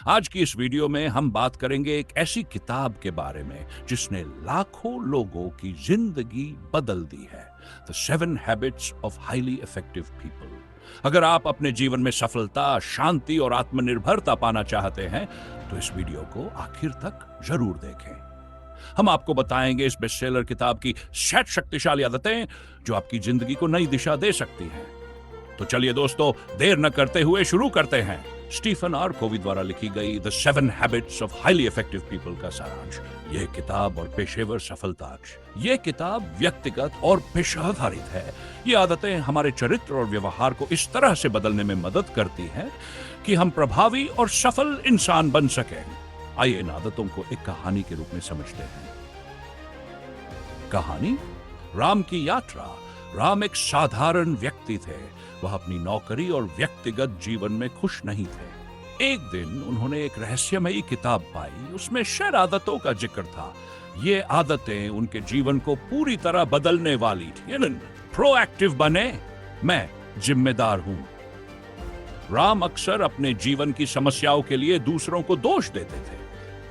आज की इस वीडियो में हम बात करेंगे एक ऐसी किताब के बारे में जिसने लाखों लोगों की जिंदगी बदल दी है। The 7 habits of highly effective people. अगर आप अपने जीवन में सफलता, शांति और आत्मनिर्भरता पाना चाहते हैं तो इस वीडियो को आखिर तक जरूर देखें। हम आपको बताएंगे इस बेस्टसेलर किताब की 6 शक्तिशाली आदतें जो आपकी जिंदगी को नई दिशा दे सकती हैं। तो चलिए दोस्तों, देर न करते हुए शुरू करते हैं। स्टीफन आर कोवी द्वारा लिखी गई the 7 habits of highly effective people का सारांश। यह किताब और पेशेवर सफलता, यह किताब व्यक्तिगत और पेशा आधारित है। ये आदतें हमारे चरित्र और व्यवहार को इस तरह से बदलने में मदद करती हैं कि हम प्रभावी और सफल इंसान बन सकें। आइए इन आदतों को एक कहानी के रूप में समझते हैं। कहानी, राम की यात्रा। राम एक साधारण व्यक्ति थे। वह अपनी नौकरी और व्यक्तिगत जीवन में खुश नहीं थे। एक दिन उन्होंने एक रहस्यमयी किताब पाई। उसमें 6 आदतों का जिक्र था। ये आदतें उनके जीवन को पूरी तरह बदलने वाली थी। प्रोएक्टिव बने, मैं जिम्मेदार हूं। राम अक्सर अपने जीवन की समस्याओं के लिए दूसरों को दोष देते थे।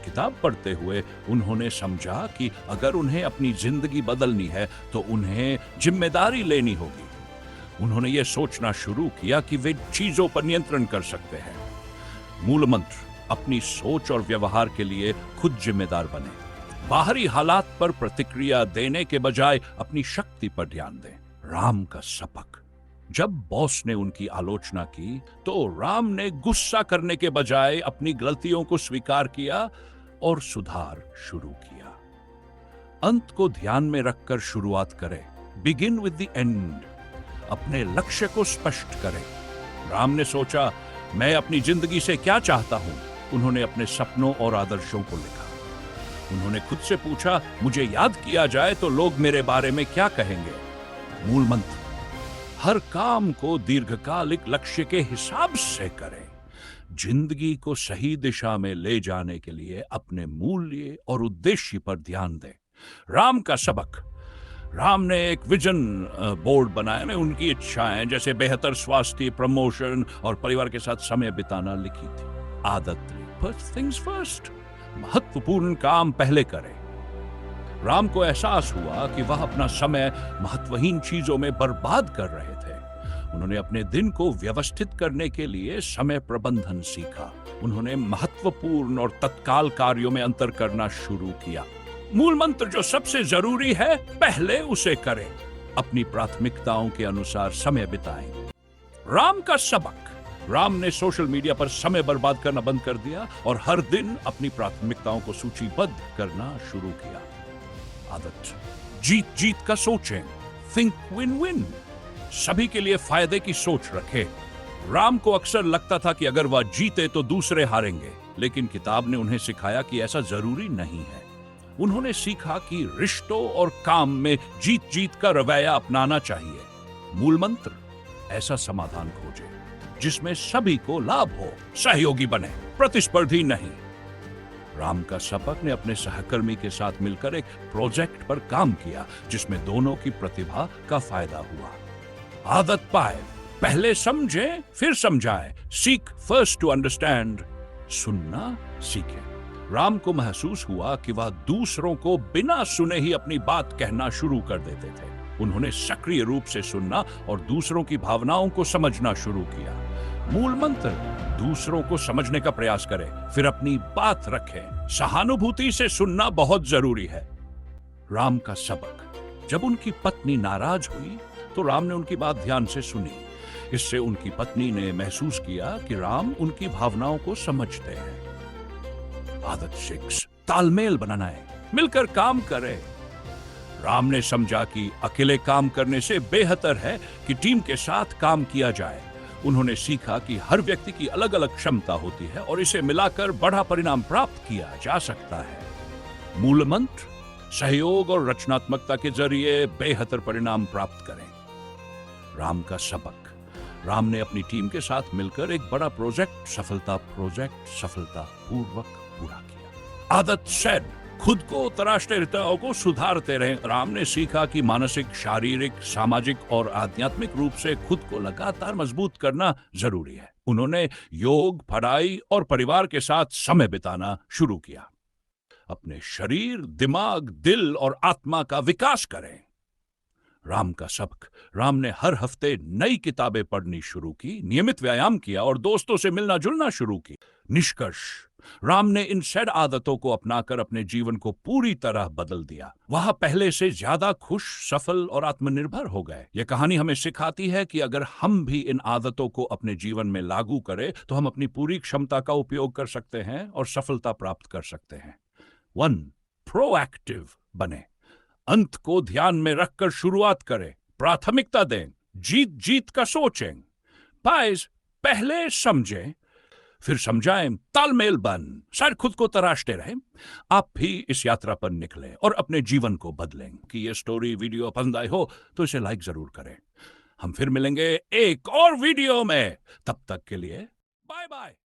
किताब पढ़ते हुए उन्होंने समझा कि अगर उन्हें अपनी जिंदगी बदलनी है तो उन्हें जिम्मेदारी लेनी होगी। उन्होंने यह सोचना शुरू किया कि वे चीजों पर नियंत्रण कर सकते हैं। मूल मंत्र, अपनी सोच और व्यवहार के लिए खुद जिम्मेदार बने। बाहरी हालात पर प्रतिक्रिया देने के बजाय अपनी शक्ति पर ध्यान दें। राम का सबक। जब बॉस ने उनकी आलोचना की तो राम ने गुस्सा करने के बजाय अपनी गलतियों को स्वीकार किया और सुधार शुरू किया। अंत को ध्यान में रखकर शुरुआत करें। Begin with the end. अपने लक्ष्य को स्पष्ट करें। राम ने सोचा, मैं अपनी जिंदगी से क्या चाहता हूं। उन्होंने अपने सपनों और आदर्शों को लिखा। उन्होंने खुद से पूछा, मुझे याद किया जाए तो लोग मेरे बारे में क्या कहेंगे। मूल मंत्र, हर काम को दीर्घकालिक लक्ष्य के हिसाब से करें। जिंदगी को सही दिशा में ले जाने के लिए अपने मूल्य और उद्देश्य पर ध्यान दें। राम का सबक। राम ने एक विजन बोर्ड बनाया में उनकी इच्छाएं जैसे बेहतर स्वास्थ्य, प्रमोशन और परिवार के साथ समय बिताना लिखी थी। आदत 3, फर्स्ट थिंग्स फर्स्ट। महत्वपूर्ण काम पहले करें। राम को एहसास हुआ कि वह अपना समय महत्वहीन चीजों में बर्बाद कर रहे थे। उन्होंने अपने दिन को व्यवस्थित करने के लिए समय प्रबंधन सीखा। उन्होंने महत्वपूर्ण और तत्काल कार्यों में अंतर करना शुरू किया। मूल मंत्र, जो सबसे जरूरी है पहले उसे करें। अपनी प्राथमिकताओं के अनुसार समय बिताएं। राम का सबक। राम ने सोशल मीडिया पर समय बर्बाद करना बंद कर दिया और हर दिन अपनी प्राथमिकताओं को सूचीबद्ध करना शुरू किया। आदत, जीत जीत का सोचें। Think win win. सभी के लिए फायदे की सोच रखें। राम को अक्सर लगता था कि अगर वह जीते तो दूसरे हारेंगे, लेकिन किताब ने उन्हें सिखाया कि ऐसा जरूरी नहीं है। उन्होंने सीखा कि रिश्तों और काम में जीत जीत का रवैया अपनाना चाहिए। मूल मंत्र, ऐसा समाधान खोजें जिसमें सभी को लाभ हो। सहयोगी बने, प्रतिस्पर्धी नहीं। राम का सबक ने अपने सहकर्मी के साथ मिलकर एक प्रोजेक्ट पर काम किया जिसमें दोनों की प्रतिभा का फायदा हुआ। आदत 5, पहले समझें फिर समझाएं। Seek first to understand. सुनना सीखें। राम को महसूस हुआ कि वह दूसरों को बिना सुने ही अपनी बात कहना शुरू कर देते थे। उन्होंने सक्रिय रूप से सुनना और दूसरों की भावनाओं को समझना शुरू किया। मूल मंत्र, दूसरों को समझने का प्रयास करें, फिर अपनी बात रखें। सहानुभूति से सुनना बहुत जरूरी है। राम का सबक। जब उनकी पत्नी नाराज हुई तो राम ने उनकी बात ध्यान से सुनी। इससे उनकी पत्नी ने महसूस किया कि राम उनकी भावनाओं को समझते हैं। आदत 6, तालमेल बनाना है। मिलकर काम करें। राम ने समझा कि अकेले काम करने से बेहतर है कि टीम के साथ काम किया जाए। उन्होंने सीखा कि हर व्यक्ति की अलग अलग क्षमता होती है और इसे मिलाकर बड़ा परिणाम प्राप्त किया जा सकता है। मूल मंत्र, सहयोग और रचनात्मकता के जरिए बेहतर परिणाम प्राप्त करें। राम का सबक। राम ने अपनी टीम के साथ मिलकर एक बड़ा प्रोजेक्ट सफलतापूर्वक पूरा किया। आदत 7, खुद को तराशते रहते को सुधारते रहे। राम ने सीखा कि मानसिक, शारीरिक, सामाजिक और आध्यात्मिक रूप से खुद को लगातार मजबूत करना जरूरी है। उन्होंने योग, पढ़ाई और परिवार के साथ समय बिताना शुरू किया। अपने शरीर, दिमाग, दिल और आत्मा का विकास करें। राम का सबक। राम ने हर हफ्ते नई किताबें पढ़नी शुरू की, नियमित व्यायाम किया और दोस्तों से मिलना जुलना शुरू की। निष्कर्ष, राम ने इन सेड आदतों को अपनाकर अपने जीवन को पूरी तरह बदल दिया। वह पहले से ज्यादा खुश, सफल और आत्मनिर्भर हो गए। यह कहानी हमें सिखाती है कि अगर हम भी इन आदतों को अपने जीवन में लागू करें तो हम अपनी पूरी क्षमता का उपयोग कर सकते हैं और सफलता प्राप्त कर सकते हैं। 1. प्रोएक्टिव बने। अंत को ध्यान में रखकर शुरुआत करें, प्राथमिकता दें, जीत जीत का सोचें। पाइज, पहले समझें, फिर समझाएं, तालमेल बन, शायद खुद को तराशते रहें। आप भी इस यात्रा पर निकलें और अपने जीवन को बदलें। कि ये स्टोरी, वीडियो पसंद आई हो तो इसे लाइक जरूर करें। हम फिर मिलेंगे एक और वीडियो में। तब तक के लिए बाय बाय।